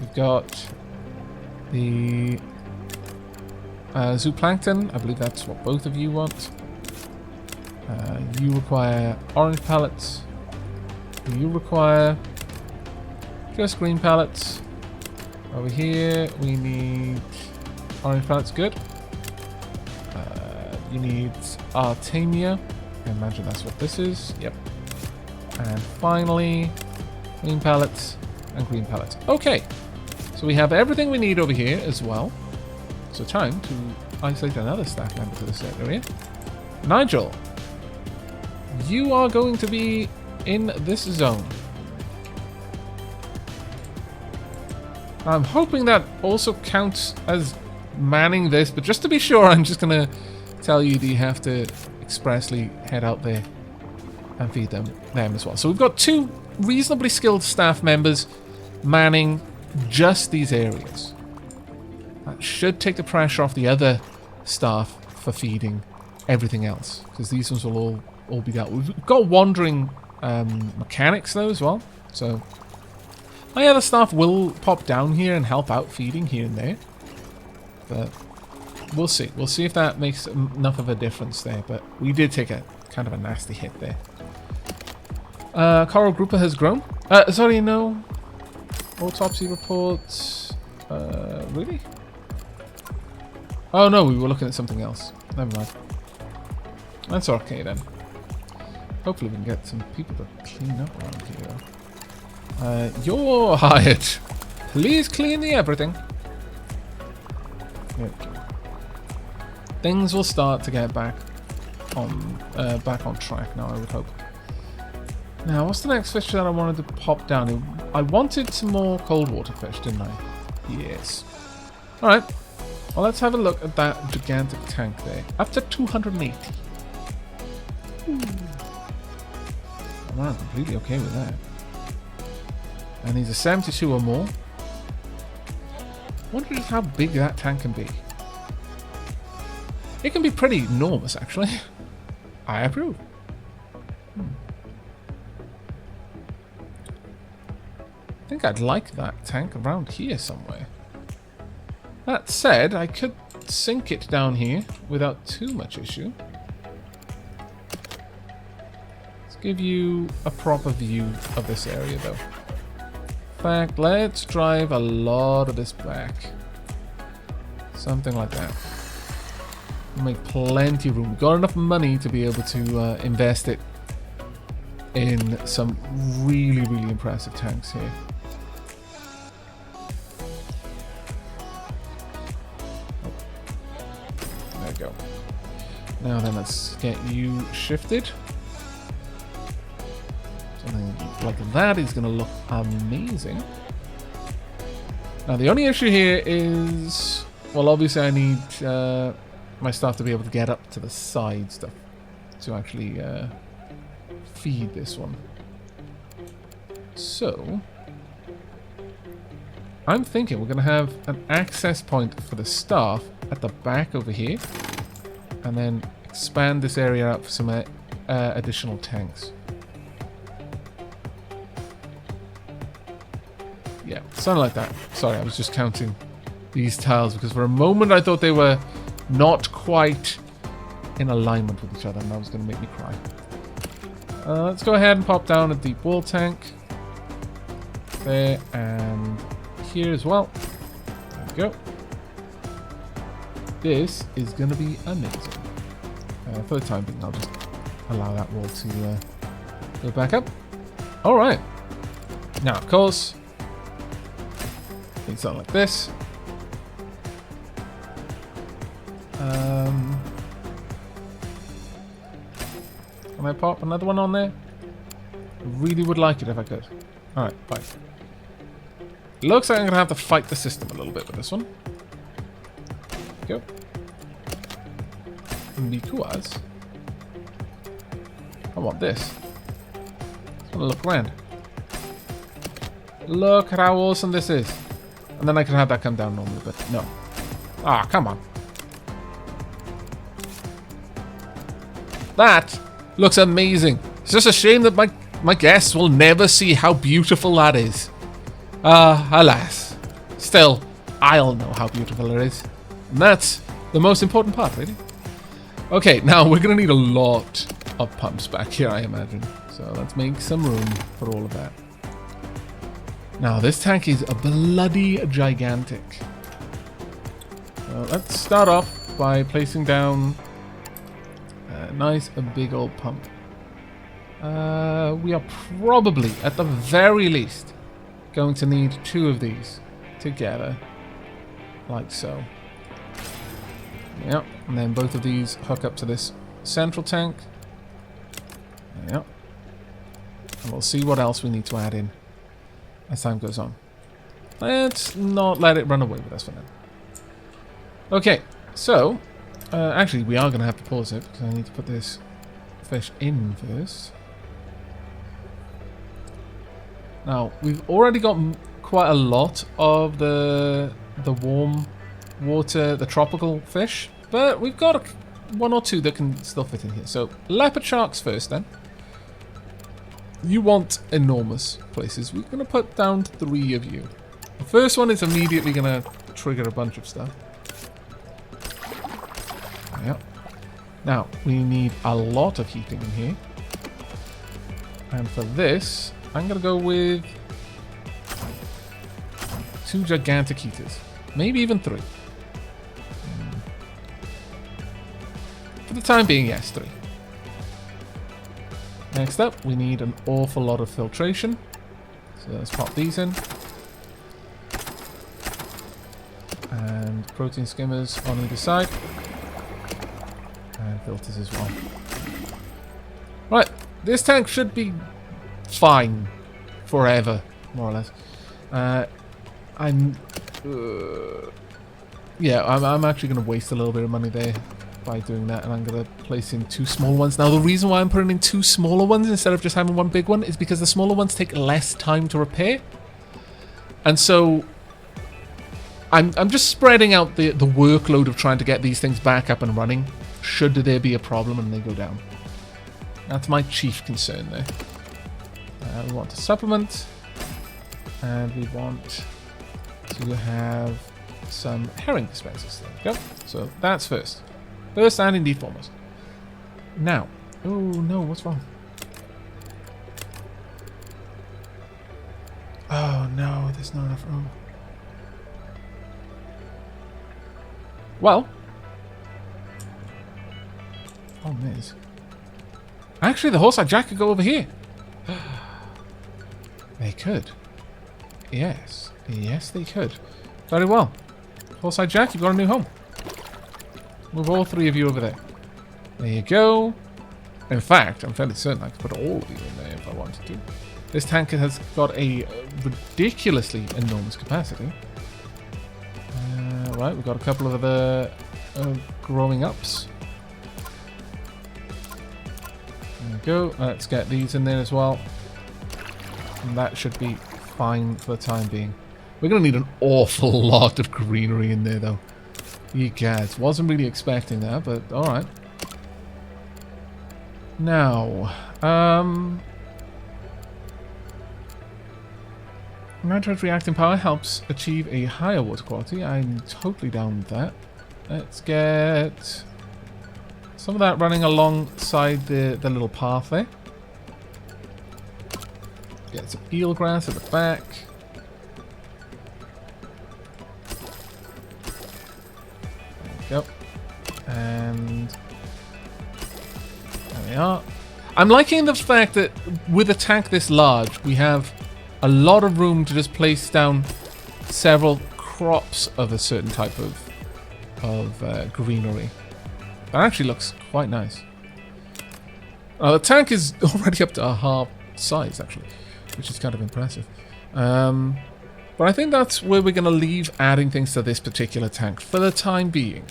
We've got the zooplankton. I believe that's what both of you want. You require orange pallets. You require just green pallets. Over here, we need orange pallets. Good. You need Artemia. I imagine that's what this is. Yep. And finally, green pallets and green pallets. Okay. So we have everything we need over here as well. So time to isolate another staff member to this area. Nigel, you are going to be in this zone. I'm hoping that also counts as manning this, but just to be sure, I'm just going to tell you that you have to expressly head out there and feed them as well. So we've got 2 reasonably skilled staff members manning just these areas. That should take the pressure off the other staff for feeding everything else, because these ones will all be dealt with. We've got wandering mechanics though as well, so my other staff will pop down here and help out feeding here and there, but we'll see. We'll see if that makes enough of a difference there, but we did take a kind of a nasty hit there. Coral grouper has grown. Sorry, no. Autopsy reports. Really? Oh no, we were looking at something else. Never mind. That's okay then. Hopefully we can get some people to clean up around here. You're hired. Please clean the everything. There we go. Things will start to get back on track now, I would hope. Now, what's the next fish that I wanted to pop down? I wanted some more cold water fish, didn't I? Yes. Alright. Well, let's have a look at that gigantic tank there. Up to 280. Ooh. I'm completely okay with that. And these are 72 or more. I wonder just how big that tank can be. It can be pretty enormous, actually. I approve. I think I'd like that tank around here somewhere. That said, I could sink it down here without too much issue. Let's give you a proper view of this area, though. In fact, let's drive a lot of this back. Something like that. We'll make plenty of room. We've got enough money to be able to invest it in some really, really impressive tanks here. There we go. Now then, let's get you shifted. Something like that is going to look amazing. Now, the only issue here is, well, obviously I need my staff to be able to get up to the side stuff to actually feed this one. So, I'm thinking we're going to have an access point for the staff at the back over here, and then expand this area out for some additional tanks. Yeah, something like that. Sorry, I was just counting these tiles because for a moment I thought they were not quite in alignment with each other, and that was going to make me cry. Let's go ahead and pop down a deep wall tank. There and here as well. There we go. This is going to be amazing. For the time being, I'll just allow that wall to go back up. Alright. Now, of course, need something like this. Can I pop another one on there? I really would like it if I could. Alright, fine. Looks like I'm going to have to fight the system a little bit with this one. Go. Because I want this. I want to look around. Look at how awesome this is. And then I can have that come down normally, but no. Ah, come on. That looks amazing. It's just a shame that my guests will never see how beautiful that is. Alas. Still, I'll know how beautiful it is. And that's the most important part, really. Okay, now we're going to need a lot of pumps back here, I imagine. So let's make some room for all of that. Now, this tank is a bloody gigantic. So let's start off by placing down a nice big old pump. We are probably, at the very least, going to need 2 of these together, like so. Yep, and then both of these hook up to this central tank. Yep. And we'll see what else we need to add in as time goes on. Let's not let it run away with us for now. Okay, so actually we are going to have to pause it because I need to put this fish in first. Now, we've already got quite a lot of the warm water, the tropical fish, but we've got 1 or 2 that can still fit in here. So, leopard sharks first then. You want enormous places. We're going to put down 3 of you. The first one is immediately going to trigger a bunch of stuff. Yep. Now, we need a lot of heating in here. And for this, I'm going to go with 2 gigantic heaters. Maybe even 3. For the time being, yes, 3. Next up, we need an awful lot of filtration. So let's pop these in. And protein skimmers on either side. And filters as well. Right, this tank should be fine forever, more or less. I'm actually going to waste a little bit of money there by doing that, and I'm going to place in 2 small ones. Now, the reason why I'm putting in 2 smaller ones instead of just having 1 big one is because the smaller ones take less time to repair. And so I'm just spreading out the workload of trying to get these things back up and running should there be a problem and they go down. That's my chief concern there. We want to supplement, and we want to have some herring dispensers. There we go. So that's first. First and indeed foremost. Now, oh no, what's wrong? Oh no, there's not enough room. Well, oh miss. Actually, the horse-eyed jack could go over here. They could. Yes. Yes, they could. Very well. Horse-eyed jack, you've got a new home. Move all 3 of you over there. There you go. In fact, I'm fairly certain I could put all of you in there if I wanted to. This tank has got a ridiculously enormous capacity. Right, we've got a couple of the growing ups. There we go. Let's get these in there as well. And that should be fine for the time being. We're going to need an awful lot of greenery in there, though. Ye gads. Wasn't really expecting that, but alright. Now, nitrate reacting power helps achieve a higher water quality. I'm totally down with that. Let's get some of that running alongside the little path there. Get some eelgrass at the back. Yep. And there we are. I'm liking the fact that with a tank this large, we have a lot of room to just place down several crops of a certain type of greenery. That actually looks quite nice. The tank is already up to a half size, actually, which is kind of impressive. But I think that's where we're going to leave adding things to this particular tank for the time being.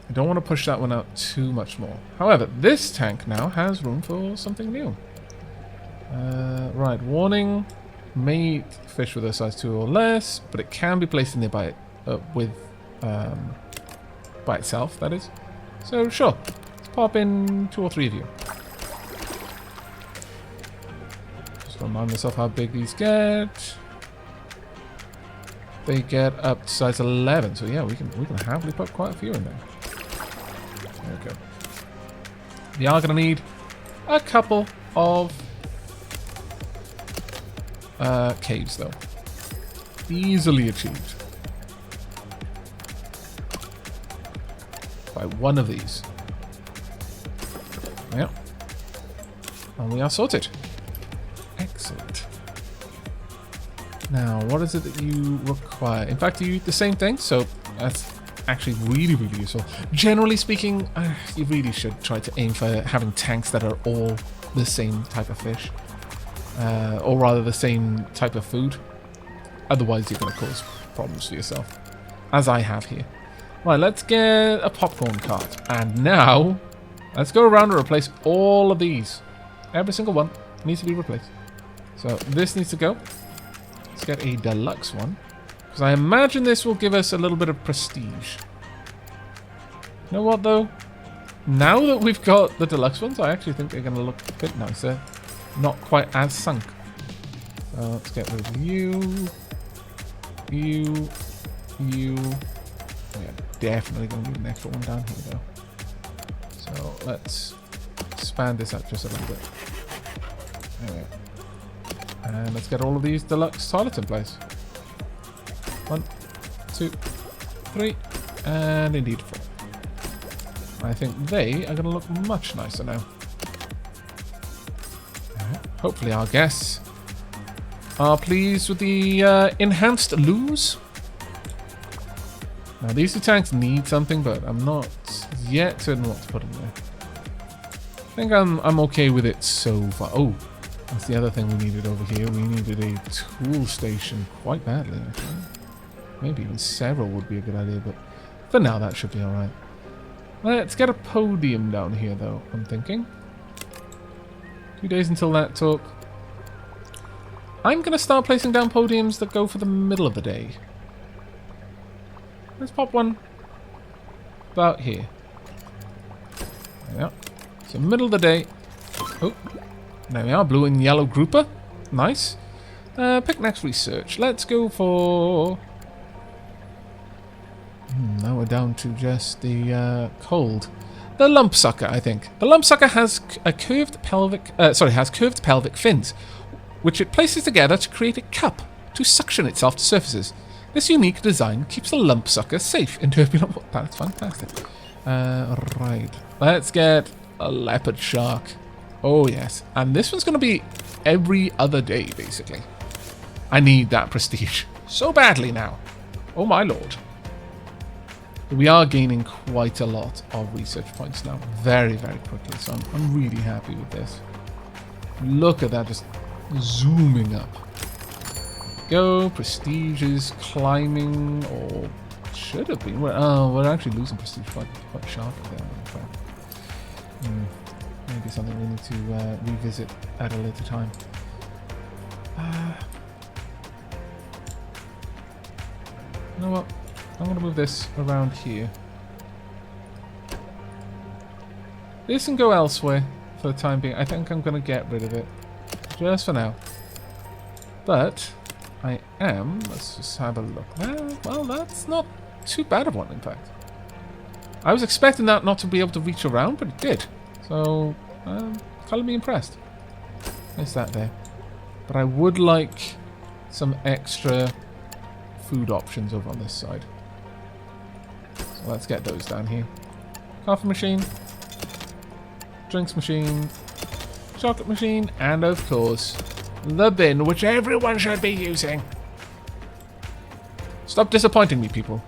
I don't want to push that one out too much more. However, this tank now has room for something new. Right, warning. May fish with a size 2 or less, but it can be placed in there by itself, that is. So, sure. Let's pop in 2 or 3 of you. Just remind myself how big these get. they get up to size 11. So yeah, we can happily put quite a few in there. There we go. We are going to need a couple of caves, though. Easily achieved by one of these. Yeah. And we are sorted. Excellent. Now, what is it that you require? In fact, you the same thing, so that's actually really, really useful. Generally speaking, you really should try to aim for having tanks that are all the same type of fish. Or rather, the same type of food. Otherwise, you're going to cause problems for yourself. As I have here. Right, let's get a popcorn cart. And now, let's go around and replace all of these. Every single one needs to be replaced. So, this needs to go. Let's get a deluxe one. Because I imagine this will give us a little bit of prestige. You know what, though? Now that we've got the deluxe ones, I actually think they're going to look a bit nicer. Not quite as sunk. So, let's get rid of you. You. Yeah, definitely going to need an extra one down here, though. So, let's expand this up just a little bit. There we go. And let's get all of these deluxe toilets in place. 1, 2, 3, and indeed 4. I think they are going to look much nicer now. Hopefully our guests are pleased with the enhanced loos. Now these two tanks need something, but I'm not yet certain what to put in there. I think I'm okay with it so far. Oh, that's the other thing we needed over here. We needed a tool station quite badly, actually. Maybe even several would be a good idea, but for now that should be alright. Let's get a podium down here, though, I'm thinking. 2 days until that took. I'm going to start placing down podiums that go for the middle of the day. Let's pop one about here. Yeah. So middle of the day. Oh, there we are. Blue and yellow grouper. Nice. Pick next research. Let's go for... now we're down to just the cold. The lump sucker, I think. The lump sucker has a curved pelvic... has curved pelvic fins, which it places together to create a cup to suction itself to surfaces. This unique design keeps the lump sucker safe in turbulent water. That's fantastic. Right. Let's get a leopard shark. Oh, yes. And this one's going to be every other day, basically. I need that prestige so badly now. Oh, my lord. We are gaining quite a lot of research points now. Very, very quickly. So I'm really happy with this. Look at that, just zooming up. Go. Prestige is climbing, or should have been. We're actually losing prestige quite sharply there, in fact. Maybe something we need to revisit at a later time. You know what? I'm going to move this around here. This can go elsewhere for the time being. I think I'm going to get rid of it. Just for now. But I am... Let's just have a look. Well, that's not too bad of one, in fact. I was expecting that not to be able to reach around, but it did. So, color me impressed. There's that there. But I would like some extra food options over on this side. So let's get those down here. Coffee machine. Drinks machine. Chocolate machine. And of course, the bin, which everyone should be using. Stop disappointing me, people.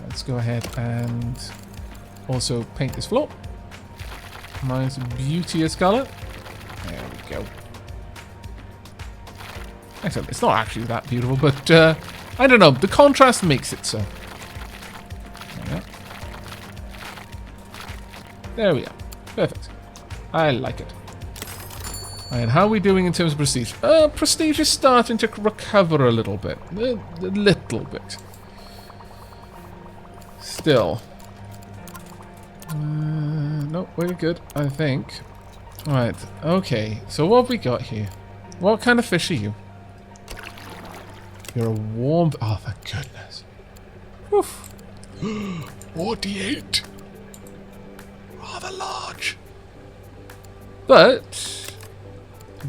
Let's go ahead and also paint this floor. Nice, beauteous color. There we go. Excellent. It's not actually that beautiful, but I don't know. The contrast makes it so. There we are. Perfect. I like it. And how are we doing in terms of prestige? Prestige is starting to recover a little bit. A little bit. Still. No, we're good, I think. Right, okay. So what have we got here? What kind of fish are you? You're a warm... Oh, thank goodness. Woof. 48. Rather large. But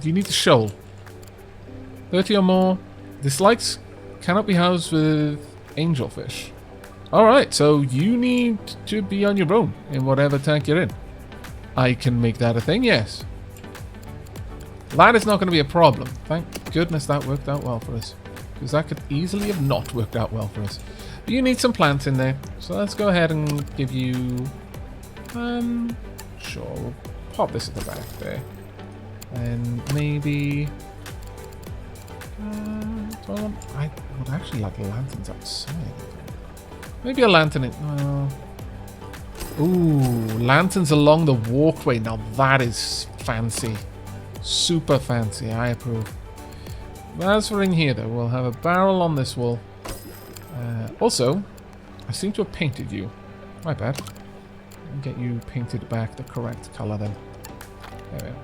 you need to shoal. 30 or more. Dislikes cannot be housed with angelfish. Alright, so you need to be on your own in whatever tank you're in. I can make that a thing, yes. That is not going to be a problem. Thank goodness that worked out well for us. Because that could easily have not worked out well for us. But you need some plants in there. So let's go ahead and give you... Sure, we'll pop this at the back there. And maybe... I would actually like lanterns outside. Maybe a lantern in... Ooh, lanterns along the walkway. Now that is fancy. Super fancy. I approve. As for in here, though, we'll have a barrel on this wall. Also, I seem to have painted you. My bad. I'll get you painted back the correct colour then. There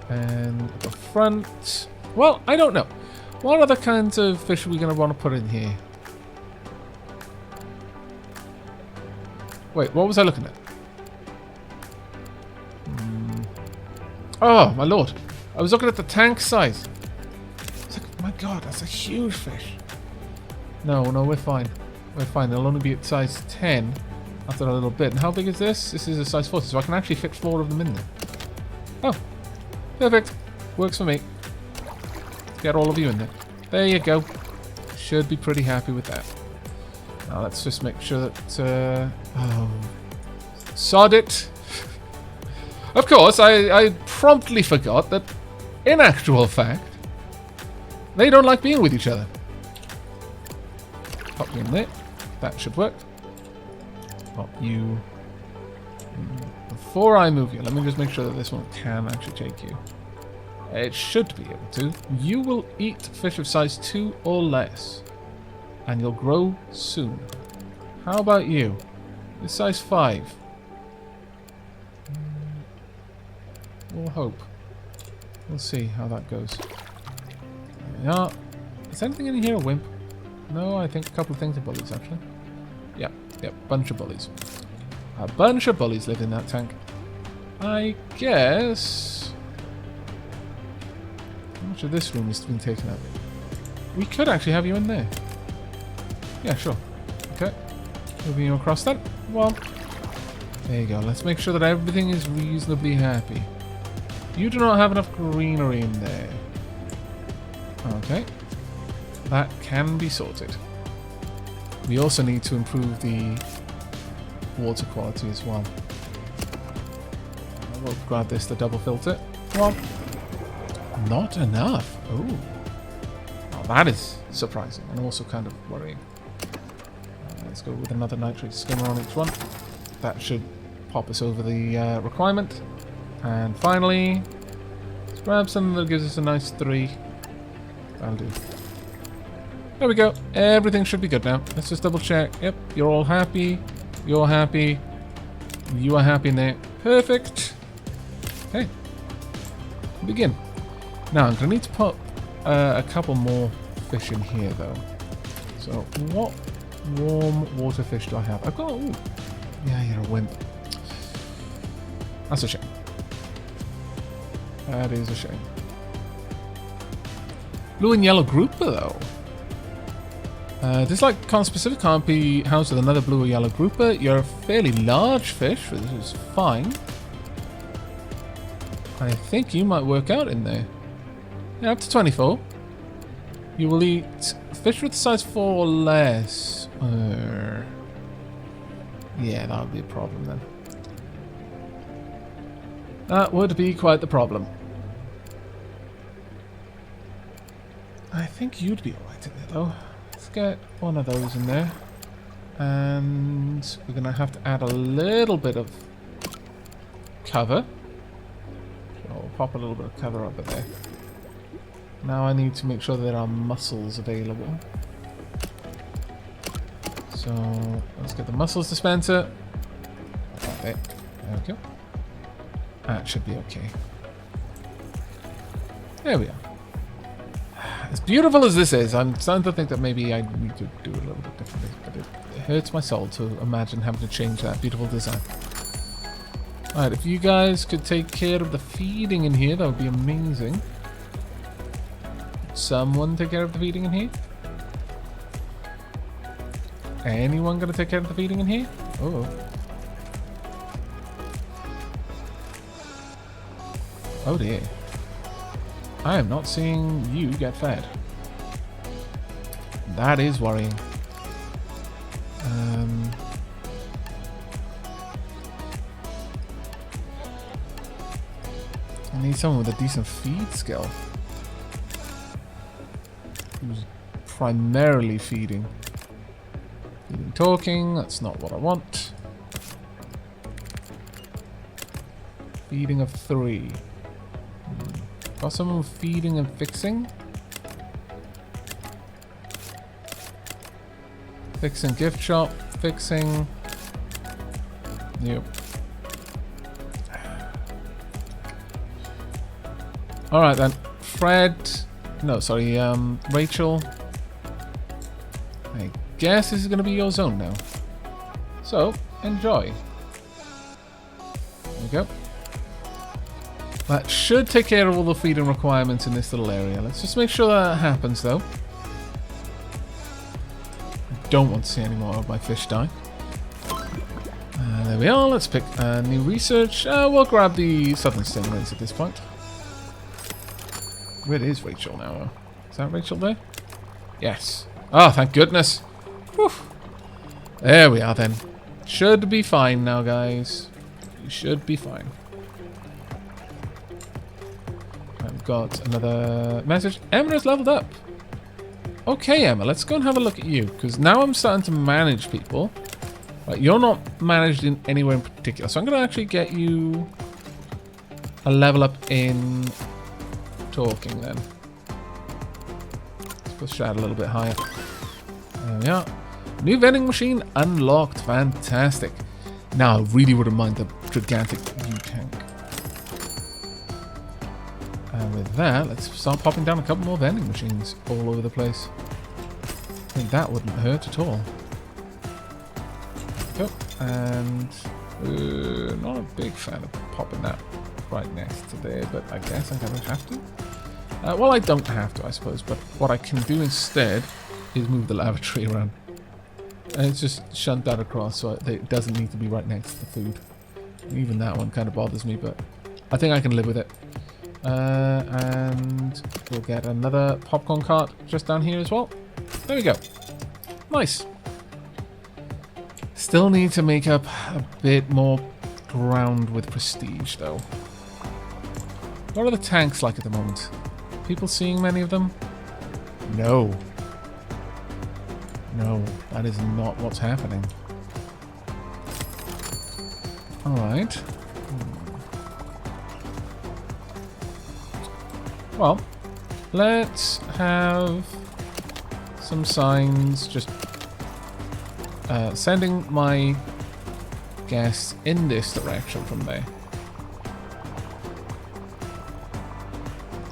we are. And at the front... Well, I don't know. What other kinds of fish are we going to want to put in here? Wait, what was I looking at? Oh, my lord. I was looking at the tank size. It's like, my god, that's a huge fish. No, we're fine. We're fine. They'll only be at size 10 after a little bit. And how big is this? This is a size 40, so I can actually fit 4 of them in there. Oh, perfect. Works for me. Get all of you in there. There you go. Should be pretty happy with that. Now let's just make sure that... oh, sod it. Of course, I promptly forgot that, in actual fact, they don't like being with each other. Pop you in there. That should work. Pop you... Before I move you, let me just make sure that this one can actually take you. It should be able to. You will eat fish of size 2 or less. And you'll grow soon. How about you? This size 5. We'll hope. We'll see how that goes. There we are. Is anything in here a wimp? No, I think a couple of things are bullies, actually. Yep, bunch of bullies. A bunch of bullies live in that tank. I guess... How much of this room has been taken up? We could actually have you in there. Yeah, sure. Okay. Moving you across that. Well, there you go. Let's make sure that everything is reasonably happy. You do not have enough greenery in there. Okay. That can be sorted. We also need to improve the water quality as well. We'll grab this to double filter. Well, not enough. Oh. Well, that is surprising and also kind of worrying. Let's go with another nitrate skimmer on each one. That should pop us over the requirement. And finally, let's grab something that gives us a nice 3. That'll do. There we go. Everything should be good now. Let's just double check. Yep, you're all happy. You're happy. You are happy in there. Perfect. Okay. Begin. Now, I'm going to need to put a couple more fish in here, though. So, what warm water fish do I have? I've got... Ooh. Yeah, you're a wimp. That's a shame. That is a shame. Blue and yellow grouper, though. This like conspecific can't be housed with another blue or yellow grouper. You're a fairly large fish, which is fine. I think you might work out in there. Yeah, up to 24. You will eat fish with size 4 or less. Yeah, that would be a problem then. That would be quite the problem. I think you'd be alright in there though. Let's get one of those in there. And we're going to have to add a little bit of cover. So we'll pop a little bit of cover over there. Now I need to make sure that there are mussels available. So let's get the mussels dispenser. There we go. That should be okay. There we are. As beautiful as this is, I'm starting to think that maybe I need to do it a little bit differently. But it hurts my soul to imagine having to change that beautiful design. Alright, if you guys could take care of the feeding in here, that would be amazing. Someone take care of the feeding in here? Anyone gonna take care of the feeding in here? Oh. Oh dear. I am not seeing you get fed. That is worrying. I need someone with a decent feed skill. Who's primarily feeding. Feeding, talking, that's not what I want. Feeding of 3. Got someone with feeding and fixing? Fixing gift shop, fixing. Yep. Alright then. Fred. No, sorry, Rachel. I guess this is going to be your zone now. So, enjoy. There we go. That should take care of all the feeding requirements in this little area. Let's just make sure that happens, though. I don't want to see any more of my fish die. There we are. Let's pick new research. We'll grab the southern stingrays at this point. Where is Rachel now? Is that Rachel there? Yes. Oh, thank goodness. Whew. There we are then. Should be fine now, guys. You should be fine. I've got another message. Emma's leveled up. Okay, Emma, let's go and have a look at you. Because now I'm starting to manage people. Right, you're not managed in anywhere in particular. So I'm going to actually get you a level up in talking then. Let's push that a little bit higher. There we are. New vending machine unlocked. Fantastic. Now I really wouldn't mind the gigantic U-tank. And with that, let's start popping down a couple more vending machines all over the place. I think that wouldn't hurt at all. There we go. And not a big fan of popping that right next to there, but I guess I'm going to have to. Well, I don't have to, I suppose, but what I can do instead is move the lavatory around. And it's just shunt that across so it doesn't need to be right next to the food. Even that one kind of bothers me, but I think I can live with it. And we'll get another popcorn cart just down here as well. There we go. Nice. Still need to make up a bit more ground with prestige, though. What are the tanks like at the moment? People seeing many of them? No. No, that is not what's happening. Alright. Well, let's have some signs just sending my guests in this direction from there.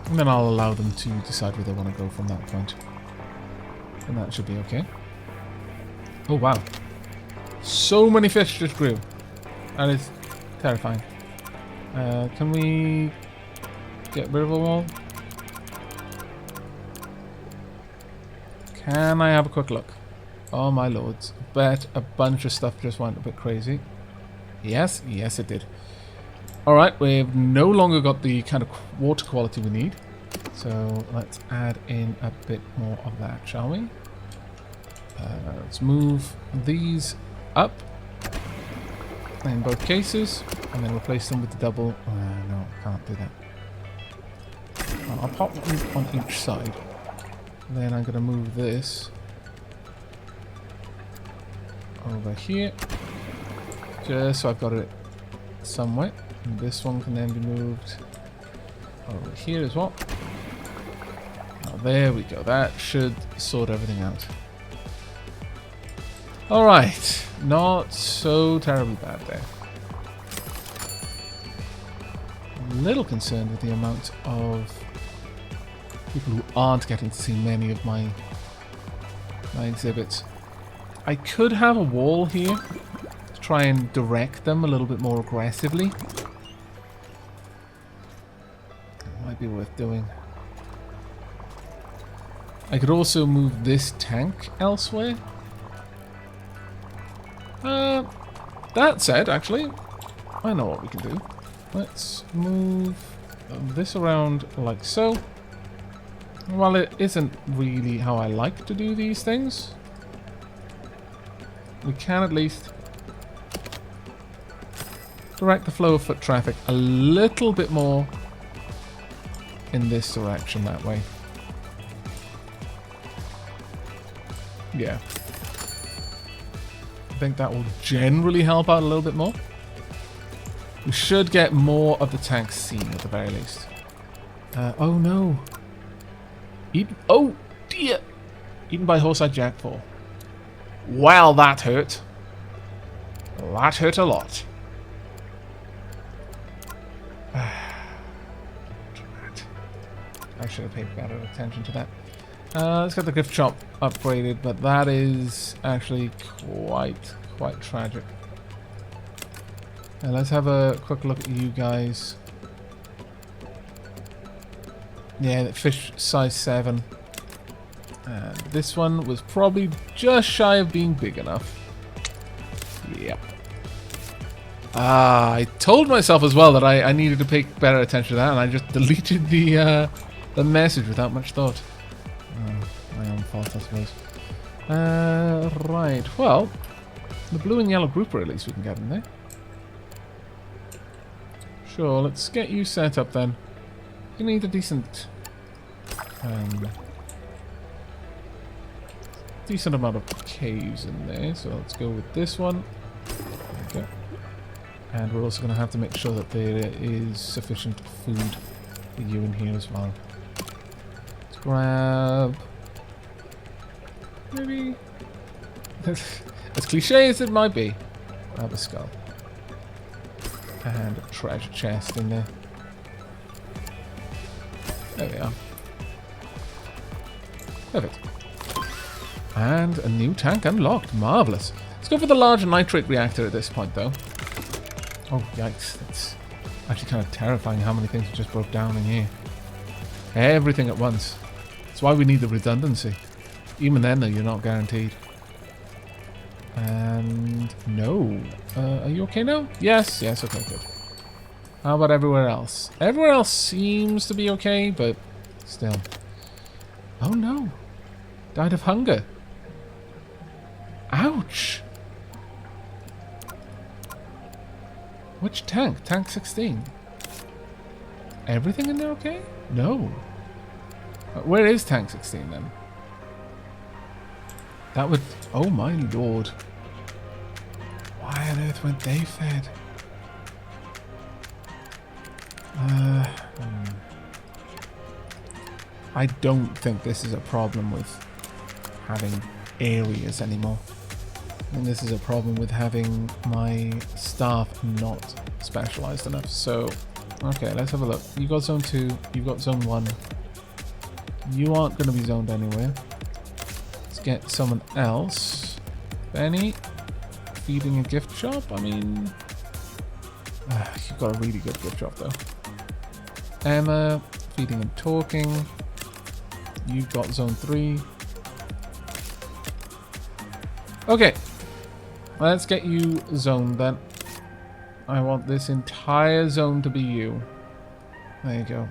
And then I'll allow them to decide where they want to go from that point. And that should be okay. Oh, wow. So many fish just grew. That is terrifying. Can we get rid of them all? Can I have a quick look? Oh, my lords. Bet a bunch of stuff just went a bit crazy. Yes, yes it did. Alright, we've no longer got the kind of water quality we need. So let's add in a bit more of that, shall we? Let's move these up in both cases and then replace them with the double. No, I can't do that. I'll pop one on each side. Then I'm going to move this over here just so I've got it somewhere. And this one can then be moved over here as well. Oh, there we go. That should sort everything out. Alright. Not so terribly bad there. I'm a little concerned with the amount of People who aren't getting to see many of my exhibits. I could have a wall here to try and direct them a little bit more aggressively. Might be worth doing. I could also move this tank elsewhere. That said, actually, I know what we can do. Let's move this around like so. While it isn't really how I like to do these things, we can at least direct the flow of foot traffic a little bit more in this direction that way. Yeah. I think that will generally help out a little bit more. We should get more of the tanks seen at the very least. Oh no. Oh dear. Eaten by horse-eyed Jack 4. Well, that hurt. That hurt a lot. I should have paid better attention to that. Let's get the gift shop upgraded, but that is actually quite tragic. Now let's have a quick look at you guys. Yeah, the fish size 7. And this one was probably just shy of being big enough. Yep. I told myself as well that I needed to pay better attention to that, and I just deleted the message without much thought. My own fault, I suppose. Right, well, the blue and yellow grouper at least we can get in there. Sure, let's get you set up then. You need a decent amount of caves in there, so let's go with this one. There we go. And we're also going to have to make sure that there is sufficient food for you in here as well. Let's grab... maybe... as cliche as it might be, grab a skull. And a treasure chest in there. There we are. Perfect. And a new tank unlocked. Marvellous. Let's go for the large nitrate reactor at this point, though. Oh, yikes. That's actually kind of terrifying how many things just broke down in here. Everything at once. That's why we need the redundancy. Even then, though, you're not guaranteed. And no. Are you okay now? Yes. Yes, okay, good. How about everywhere else? Everywhere else seems to be okay, but still. Oh no. Died of hunger. Ouch. Which tank? Tank 16. Everything in there okay? No. Where is tank 16 then? That would... oh my lord. Why on earth weren't they fed? I don't think this is a problem with having areas anymore. I think this is a problem with having my staff not specialized enough. So, okay, let's have a look. You got zone 2, you got zone 1. You aren't going to be zoned anywhere. Let's get someone else. Benny, feeding a gift shop? I mean, you've got a really good gift shop though. Emma, feeding and talking. You've got zone 3. Okay. Let's get you zoned then. I want this entire zone to be you. There you go.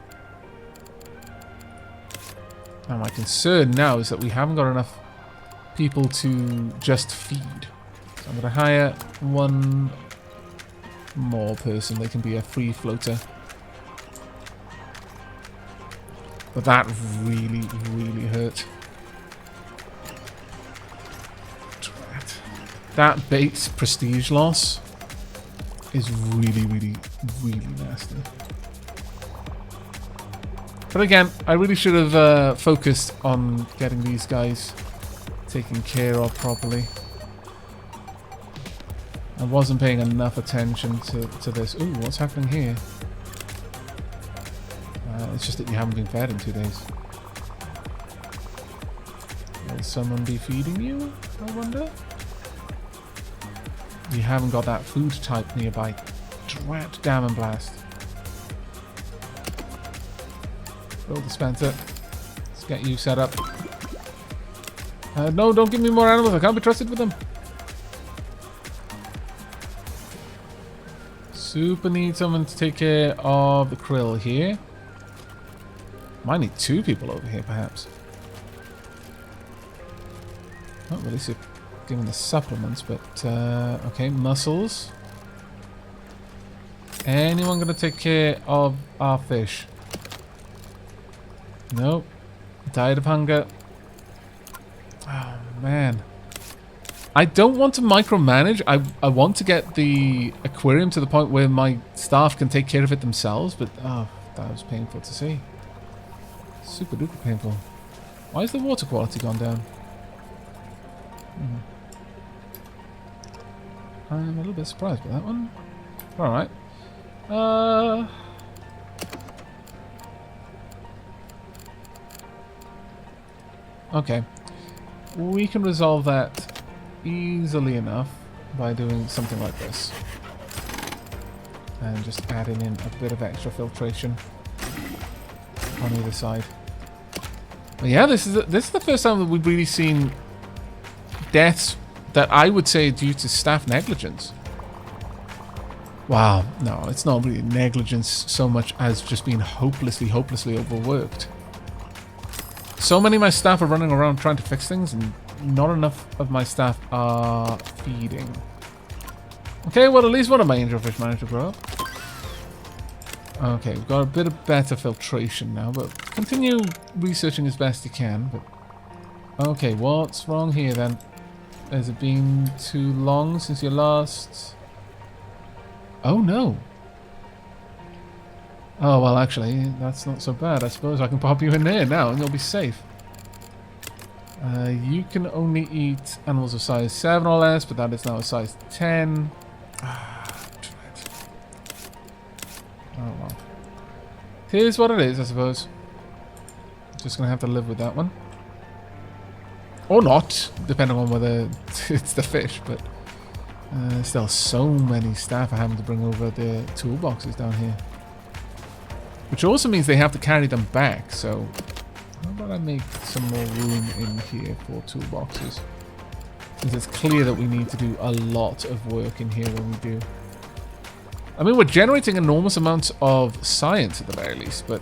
Now my concern now is that we haven't got enough people to just feed. So I'm going to hire one more person. They can be a free floater. But that really, really hurt. That base prestige loss is really, really, really nasty. But again, I really should have focused on getting these guys taken care of properly. I wasn't paying enough attention to this. Ooh, what's happening here? It's just that you haven't been fed in 2 days. someone be feeding you, I wonder? You haven't got that food type nearby. Drat damn and blast. Roll dispenser. Let's get you set up. No, don't give me more animals. I can't be trusted with them. Super need someone to take care of the krill here. Might need 2 people over here, perhaps. Not really given the supplements, but okay, mussels. Anyone gonna take care of our fish? Nope. Died of hunger. Oh man. I don't want to micromanage. I want to get the aquarium to the point where my staff can take care of it themselves, but oh, that was painful to see. Super duper painful. Why is the water quality gone down? I'm a little bit surprised by that one. Alright. Okay. We can resolve that easily enough by doing something like this. And just adding in a bit of extra filtration on either side. But yeah, this is the first time that we've really seen deaths that I would say due to staff negligence. Wow, no, it's not really negligence so much as just being hopelessly overworked. So many of my staff are running around trying to fix things, and not enough of my staff are feeding. Okay, well, at least one of my angelfish managed to grow up. Okay, we've got a bit of better filtration now, but continue researching as best you can. But okay, what's wrong here then? Has it been too long since you last... Oh no! Oh well, actually, that's not so bad. I suppose I can pop you in there now and you'll be safe. You can only eat animals of size 7 or less, but that is now a size 10. Ah, dread. Oh well. Here's what it is, I suppose. Just gonna have to live with that one. Or not, depending on whether it's the fish, but still so many staff are having to bring over their toolboxes down here. Which also means they have to carry them back, so how about I make some more room in here for toolboxes? Since it's clear that we need to do a lot of work in here when we do. I mean, we're generating enormous amounts of science at the very least, but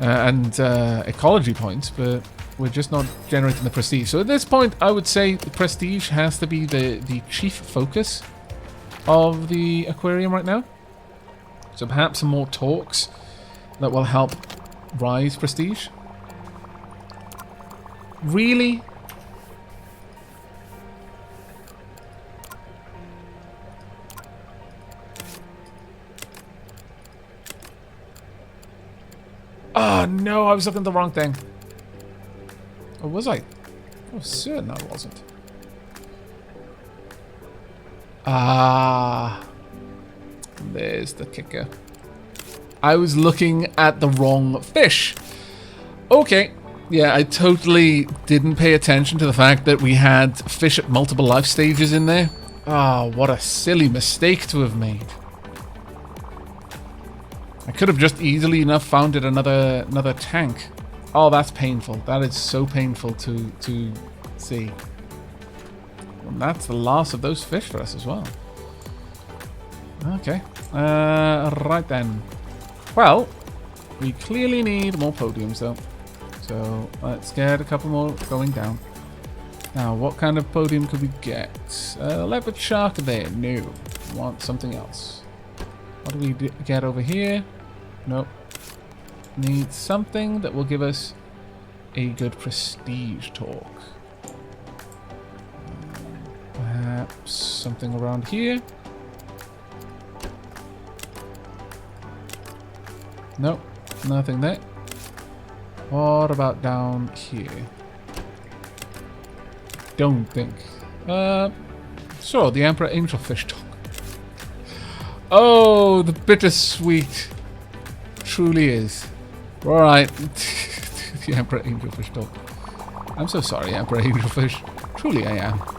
and ecology points, but we're just not generating the prestige. So at this point, I would say the prestige has to be the chief focus of the aquarium right now. So perhaps some more talks that will help rise prestige. Really? Oh no, I was looking at the wrong thing. Or was I? I was certain I wasn't. Ah, there's the kicker. I was looking at the wrong fish. Okay. Yeah, I totally didn't pay attention to the fact that we had fish at multiple life stages in there. Ah, what a silly mistake to have made. I could have just easily enough founded another tank. Oh, that's painful. That is so painful to see. And that's the last of those fish for us as well. Okay. Right then. Well, we clearly need more podiums though. So let's get a couple more going down. Now, what kind of podium could we get? Leopard shark there. No. We want something else. What do we get over here? Nope. Need something that will give us a good prestige talk. Perhaps something around here. Nope, nothing there. What about down here? Don't think. Sure, the Emperor Angelfish talk. Oh, the bittersweet. Truly is. Alright. The Emperor Angelfish talk. I'm so sorry, Emperor Anglerfish. Truly I am.